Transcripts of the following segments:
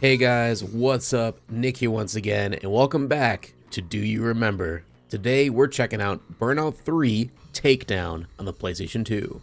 Hey guys, what's up? Nick here once again, and welcome back to Do You Remember? Today we're checking out Burnout 3 Takedown on the PlayStation 2.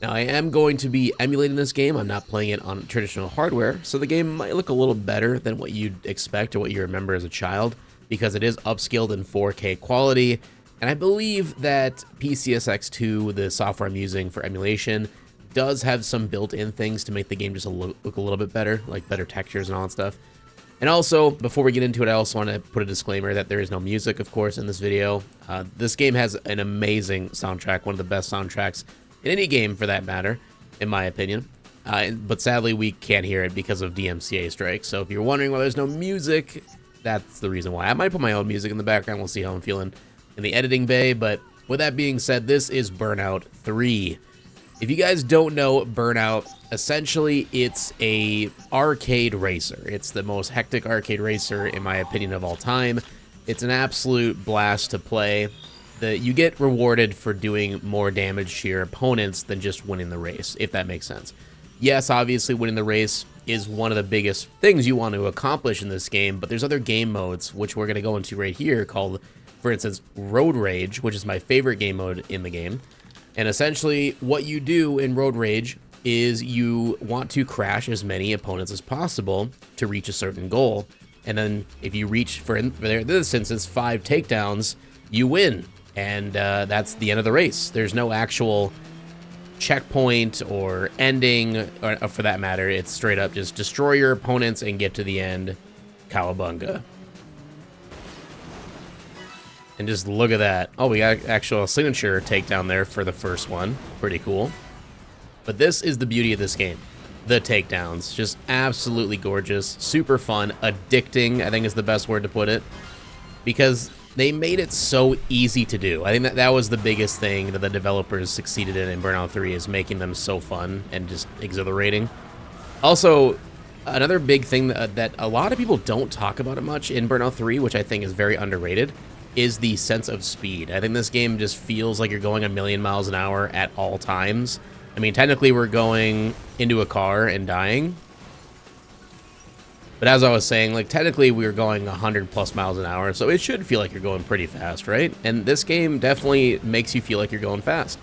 Now I am going to be emulating this game. I'm not playing it on traditional hardware, so the game might look a little better than what you'd expect or what you remember as a child, because it is upscaled in 4K quality, and I believe that PCSX2, the software I'm using for emulation, does have some built-in things to make the game just look a little bit better, like better textures and all that stuff. And also, before we get into it, I also want to put a disclaimer that there is no music, of course, in this video. This game has an amazing soundtrack, one of the best soundtracks in any game, for that matter, in my opinion. But sadly, we can't hear it because of DMCA strikes. So if you're wondering why there's no music, that's the reason why. I might put my own music in the background. We'll see how I'm feeling in the editing bay. But with that being said, this is Burnout 3. If you guys don't know Burnout, essentially it's a arcade racer. It's the most hectic arcade racer, in my opinion, of all time. It's an absolute blast to play. You get rewarded for doing more damage to your opponents than just winning the race, if that makes sense. Yes, obviously winning the race is one of the biggest things you want to accomplish in this game, but there's other game modes, which we're going to go into right here, called, for instance, Road Rage, which is my favorite game mode in the game. And essentially, what you do in Road Rage is you want to crash as many opponents as possible to reach a certain goal. And then if you reach, for this instance, 5 takedowns, you win. And that's the end of the race. There's no actual checkpoint or ending, or for that matter. It's straight up just destroy your opponents and get to the end. Cowabunga. And just look at that. Oh, we got actual signature takedown there for the first one. Pretty cool. But this is the beauty of this game. The takedowns. Just absolutely gorgeous. Super fun. Addicting, I think is the best word to put it. Because they made it so easy to do. I think that was the biggest thing that the developers succeeded in Burnout 3, is making them so fun and just exhilarating. Also, another big thing that a lot of people don't talk about it much in Burnout 3, which I think is very underrated, is the sense of speed. I think this game just feels like you're going a million miles an hour at all times. I mean, technically we're going into a car and dying. But as I was saying, like, technically we were going 100 plus miles an hour, so it should feel like you're going pretty fast, right? And this game definitely makes you feel like you're going fast.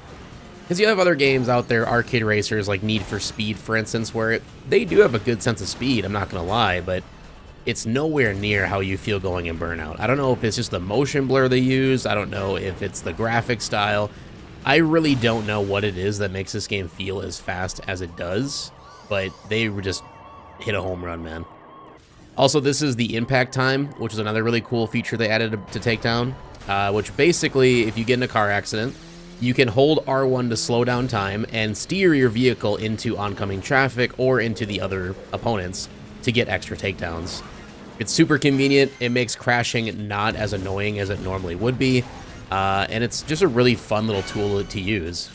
Because you have other games out there, arcade racers like Need for Speed, for instance, where they do have a good sense of speed, I'm not going to lie, but it's nowhere near how you feel going in Burnout. I don't know if it's just the motion blur they use. I don't know if it's the graphic style. I really don't know what it is that makes this game feel as fast as it does, but they just hit a home run, man. Also, this is the impact time, which is another really cool feature they added to Takedown, which basically, if you get in a car accident, you can hold R1 to slow down time and steer your vehicle into oncoming traffic or into the other opponents to get extra takedowns. It's super convenient. It makes crashing not as annoying as it normally would be. And it's just a really fun little tool to use.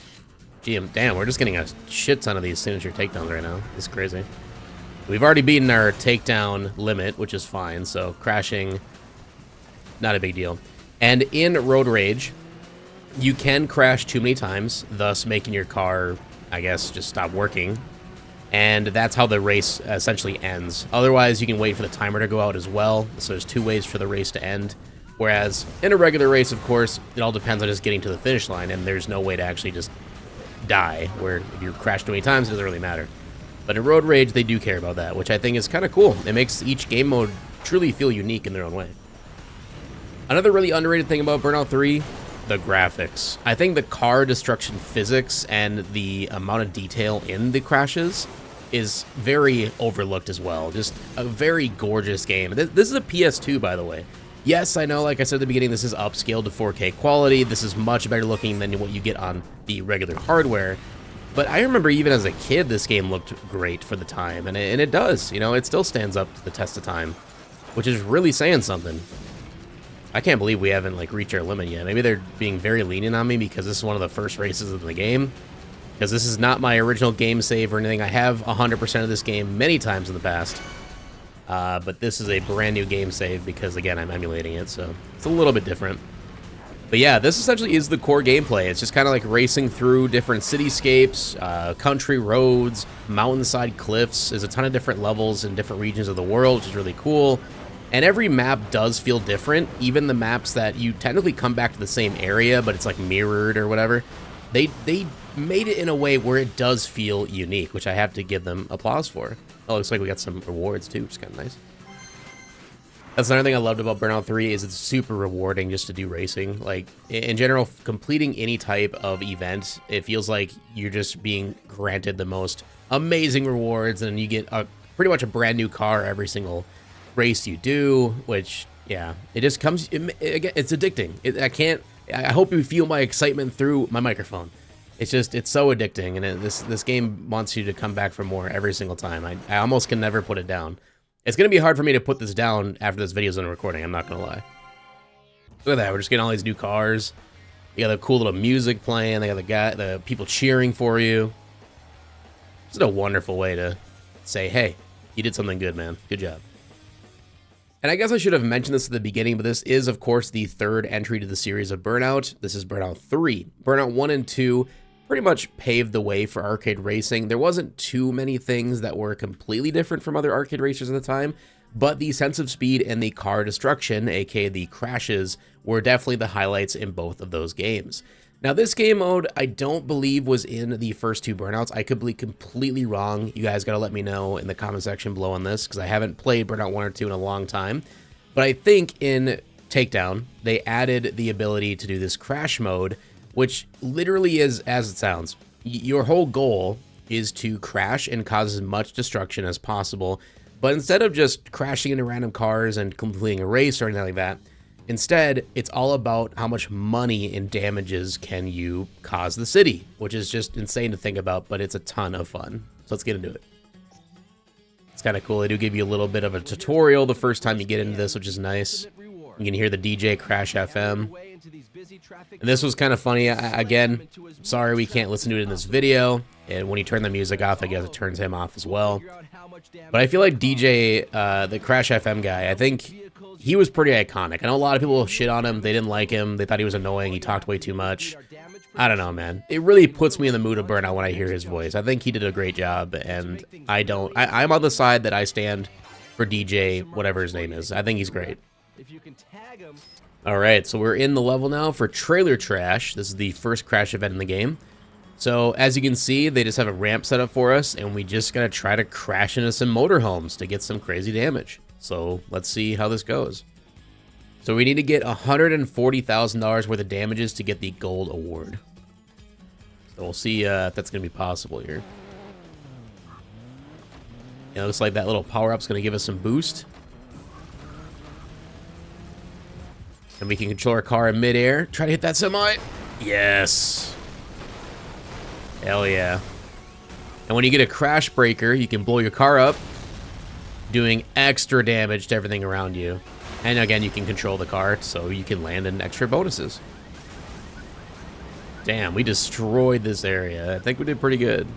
Gee, damn, we're just getting a shit ton of these signature takedowns right now. It's crazy. We've already beaten our takedown limit, which is fine. So crashing, not a big deal. And in Road Rage, you can crash too many times, thus making your car, I guess, just stop working. And that's how the race essentially ends. Otherwise, you can wait for the timer to go out as well. So there's 2 ways for the race to end. Whereas in a regular race, of course, it all depends on just getting to the finish line, and there's no way to actually just die, where if you crash too many times, it doesn't really matter. But in Road Rage, they do care about that, which I think is kind of cool. It makes each game mode truly feel unique in their own way. Another really underrated thing about Burnout 3, the graphics. I think the car destruction physics and the amount of detail in the crashes is very overlooked as well. Just a very gorgeous game. This is a PS2, by the way. Yes, I know, like I said at the beginning, this is upscaled to 4K quality. This is much better looking than what you get on the regular hardware. But I remember even as a kid, this game looked great for the time. And it does, you know, it still stands up to the test of time, which is really saying something. I can't believe we haven't, like, reached our limit yet. Maybe they're being very lenient on me because this is one of the first races in the game. Because this is not my original game save or anything. I have 100% of this game many times in the past. But this is a brand new game save because, again, I'm emulating it, so it's a little bit different. But yeah, this essentially is the core gameplay. It's just kind of like racing through different cityscapes, country roads, mountainside cliffs. There's a ton of different levels in different regions of the world, which is really cool. And every map does feel different. Even the maps that you technically come back to the same area, but it's like mirrored or whatever, they made it in a way where it does feel unique, which I have to give them applause for. Oh, looks like we got some rewards too, which is kind of nice. That's another thing I loved about Burnout 3 is it's super rewarding just to do racing. Like, in general, completing any type of event, it feels like you're just being granted the most amazing rewards, and you get pretty much a brand new car every single race you do, which, yeah, it just comes, it's addicting. I hope you feel my excitement through my microphone. It's so addicting, and this game wants you to come back for more every single time. I almost can never put it down. It's going to be hard for me to put this down after this video's done recording, I'm not going to lie. Look at that, we're just getting all these new cars. You got the cool little music playing, they got the people cheering for you. This is a wonderful way to say, hey, you did something good, man. Good job. And I guess I should have mentioned this at the beginning, but this is, of course, the third entry to the series of Burnout. This is Burnout 3. Burnout 1 and 2 pretty much paved the way for arcade racing. There wasn't too many things that were completely different from other arcade racers at the time, but the sense of speed and the car destruction, aka the crashes, were definitely the highlights in both of those games. Now, this game mode, I don't believe was in the first two Burnouts. I could be completely wrong. You guys got to let me know in the comment section below on this, because I haven't played Burnout 1 or 2 in a long time. But I think in Takedown, they added the ability to do this crash mode, which literally is as it sounds. Your whole goal is to crash and cause as much destruction as possible, but instead of just crashing into random cars and completing a race or anything like that, instead, it's all about how much money and damages can you cause the city, which is just insane to think about, but it's a ton of fun. So let's get into it. It's kind of cool. They do give you a little bit of a tutorial the first time you get into this, which is nice. You can hear the DJ Crash FM. And this was kind of funny. Again, sorry we can't listen to it in this video. And when you turn the music off, I guess it turns him off as well. But I feel like DJ, the Crash FM guy, I think he was pretty iconic. I know a lot of people shit on him. They didn't like him. They thought he was annoying. He talked way too much. I don't know, man. It really puts me in the mood of Burnout when I hear his voice. I think he did a great job, and I'm on the side that I stand for DJ, whatever his name is. I think he's great. Alright, so we're in the level now for Trailer Trash. This is the first crash event in the game. So, as you can see, they just have a ramp set up for us, and we just gotta try to crash into some motorhomes to get some crazy damage. So, let's see how this goes. So, we need to get $140,000 worth of damages to get the gold award. So, we'll see if that's gonna be possible here. It looks like that little power-up's gonna give us some boost. And we can control our car in midair. Try to hit that semi. Yes. Hell yeah. And when you get a crash breaker, you can blow your car up, doing extra damage to everything around you. And again, you can control the car, so you can land in extra bonuses. Damn, we destroyed this area. I think we did pretty good.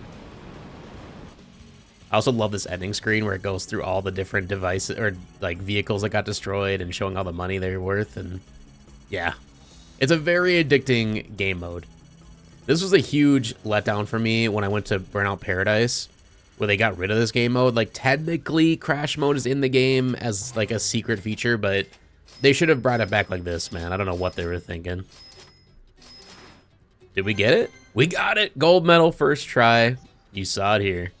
I also love this ending screen where it goes through all the different devices, or like vehicles that got destroyed and showing all the money they're worth. And yeah, it's a very addicting game mode. This was a huge letdown for me when I went to Burnout Paradise, where they got rid of this game mode. Like, technically, crash mode is in the game as like a secret feature, but they should have brought it back like this, man. I don't know what they were thinking. Did we get it? We got it! Gold medal, first try. You saw it here.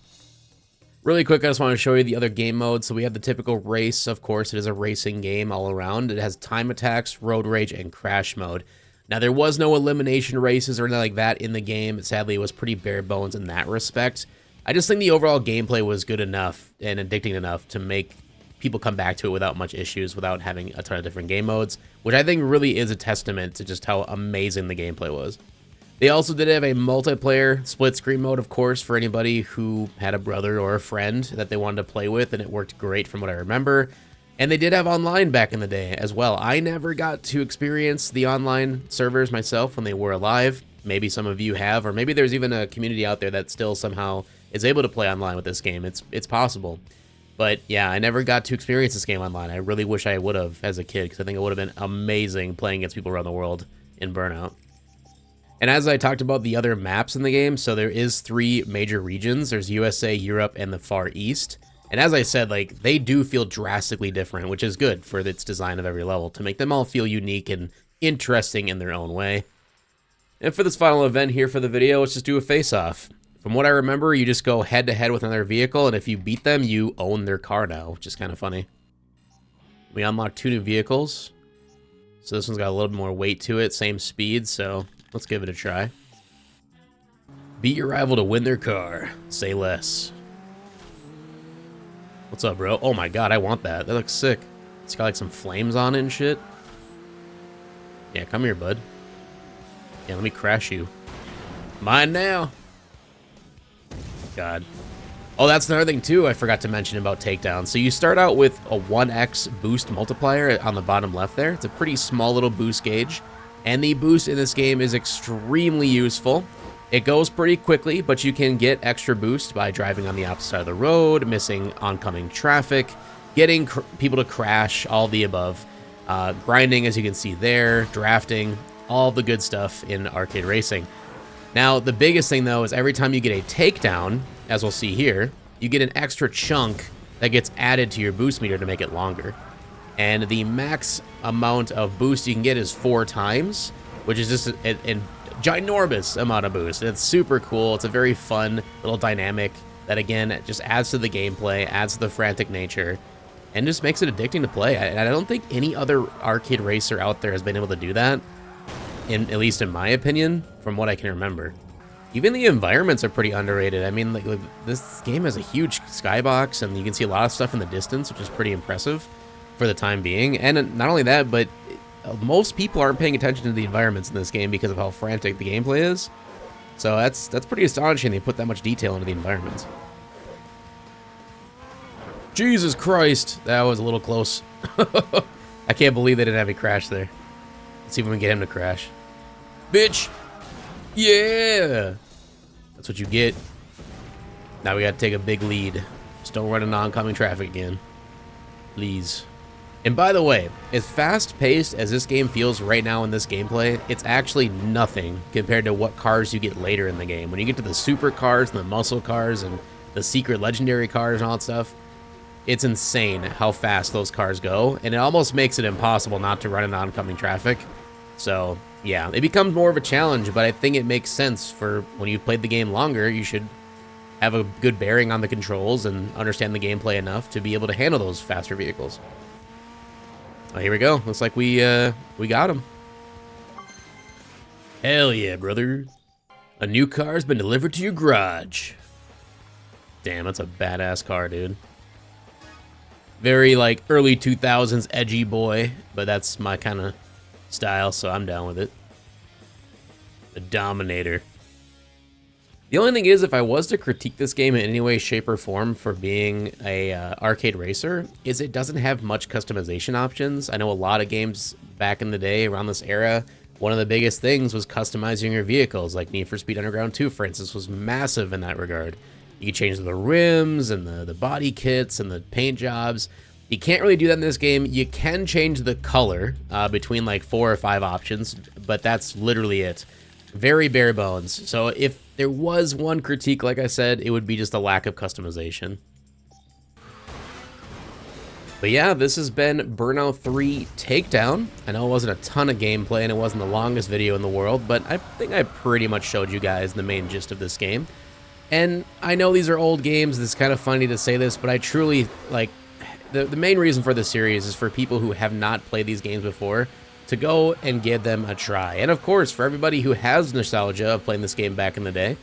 Really quick, I just want to show you the other game modes. So we have the typical race. Of course, it is a racing game all around. It has time attacks, road rage, and crash mode. Now, there was no elimination races or anything like that in the game. Sadly, it was pretty bare bones in that respect. I just think the overall gameplay was good enough and addicting enough to make people come back to it without much issues, without having a ton of different game modes, which I think really is a testament to just how amazing the gameplay was. They also did have a multiplayer split screen mode, of course, for anybody who had a brother or a friend that they wanted to play with, and it worked great from what I remember. And they did have online back in the day as well. I never got to experience the online servers myself when they were alive. Maybe some of you have, or maybe there's even a community out there that still somehow is able to play online with this game. It's possible. But yeah, I never got to experience this game online. I really wish I would have as a kid, because I think it would have been amazing playing against people around the world. in Burnout. And as I talked about the other maps in the game, so there is 3 major regions. There's USA, Europe, and the Far East. And as I said, like, they do feel drastically different, which is good for its design of every level, to make them all feel unique and interesting in their own way. And for this final event here for the video, let's just do a face-off. From what I remember, you just go head-to-head with another vehicle, and if you beat them, you own their car now, which is kind of funny. We unlocked 2 new vehicles. So this one's got a little bit more weight to it, same speed, so let's give it a try. Beat your rival to win their car. Say less. What's up, bro? Oh my god, I want that. That looks sick. It's got like some flames on it and shit. Yeah, come here, bud. Yeah, let me crash you. Mine now. God. Oh, that's another thing, too, I forgot to mention about Takedown. So you start out with a 1x boost multiplier on the bottom left there. It's a pretty small little boost gauge. And the boost in this game is extremely useful. It goes pretty quickly, but you can get extra boost by driving on the opposite side of the road, missing oncoming traffic, getting people to crash, all the above. Grinding, as you can see there, drafting, all the good stuff in arcade racing. Now, the biggest thing, though, is every time you get a takedown, as we'll see here, you get an extra chunk that gets added to your boost meter to make it longer. And the max amount of boost you can get is 4 times, which is just a ginormous amount of boost. It's super cool. It's a very fun little dynamic that, again, just adds to the gameplay, adds to the frantic nature, and just makes it addicting to play. And I don't think any other arcade racer out there has been able to do that, at least in my opinion, from what I can remember. Even the environments are pretty underrated. I mean, like this game has a huge skybox, and you can see a lot of stuff in the distance, which is pretty impressive for the time being. And not only that, but most people aren't paying attention to the environments in this game because of how frantic the gameplay is. So that's pretty astonishing they put that much detail into the environments. Jesus Christ, that was a little close. I can't believe they didn't have me crash there. Let's see if we can get him to crash. Bitch! Yeah! That's what you get. Now we gotta take a big lead. Just don't run into oncoming traffic again. Please. And by the way, as fast-paced as this game feels right now in this gameplay, it's actually nothing compared to what cars you get later in the game. When you get to the super cars and the muscle cars and the secret legendary cars and all that stuff, it's insane how fast those cars go, and it almost makes it impossible not to run into oncoming traffic. So, yeah, it becomes more of a challenge, but I think it makes sense for when you've played the game longer, you should have a good bearing on the controls and understand the gameplay enough to be able to handle those faster vehicles. Oh, here we go. Looks like we got him. Hell yeah, brother. A new car's been delivered to your garage. Damn, that's a badass car, dude. Very, like, early 2000s edgy boy, but that's my kind of style, so I'm down with it. The Dominator. The only thing is, if I was to critique this game in any way, shape, or form for being a arcade racer, is it doesn't have much customization options. I know a lot of games back in the day, around this era, one of the biggest things was customizing your vehicles, like Need for Speed Underground 2, for instance, was massive in that regard. You can change the rims and the body kits and the paint jobs. You can't really do that in this game. You can change the color between like 4 or 5 options, but that's literally it. Very bare bones. So if there was one critique, like I said, it would be just a lack of customization. But yeah, this has been Burnout 3 Takedown. I know it wasn't a ton of gameplay and it wasn't the longest video in the world, but I think I pretty much showed you guys the main gist of this game. And I know these are old games, it's kind of funny to say this, but I truly, like, the main reason for this series is for people who have not played these games before to go and give them a try. And of course, for everybody who has nostalgia of playing this game back in the day,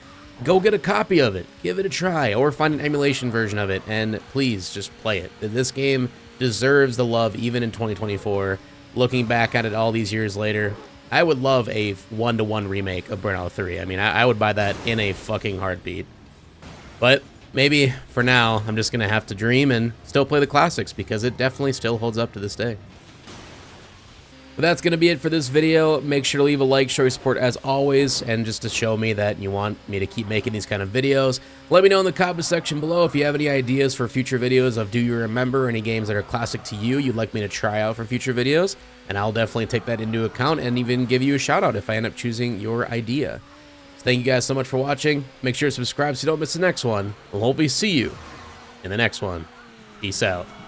go get a copy of it, give it a try, or find an emulation version of it, and please just play it. This game deserves the love even in 2024. Looking back at it all these years later, I would love a 1-to-1 remake of Burnout 3. I mean, I would buy that in a fucking heartbeat. But maybe for now, I'm just going to have to dream and still play the classics because it definitely still holds up to this day. But that's going to be it for this video. Make sure to leave a like, show your support as always, and just to show me that you want me to keep making these kind of videos. Let me know in the comment section below if you have any ideas for future videos of Do You Remember, any games that are classic to you you'd like me to try out for future videos, and I'll definitely take that into account and even give you a shout out if I end up choosing your idea. So thank you guys so much for watching. Make sure to subscribe so you don't miss the next one. We'll hopefully see you in the next one. Peace out.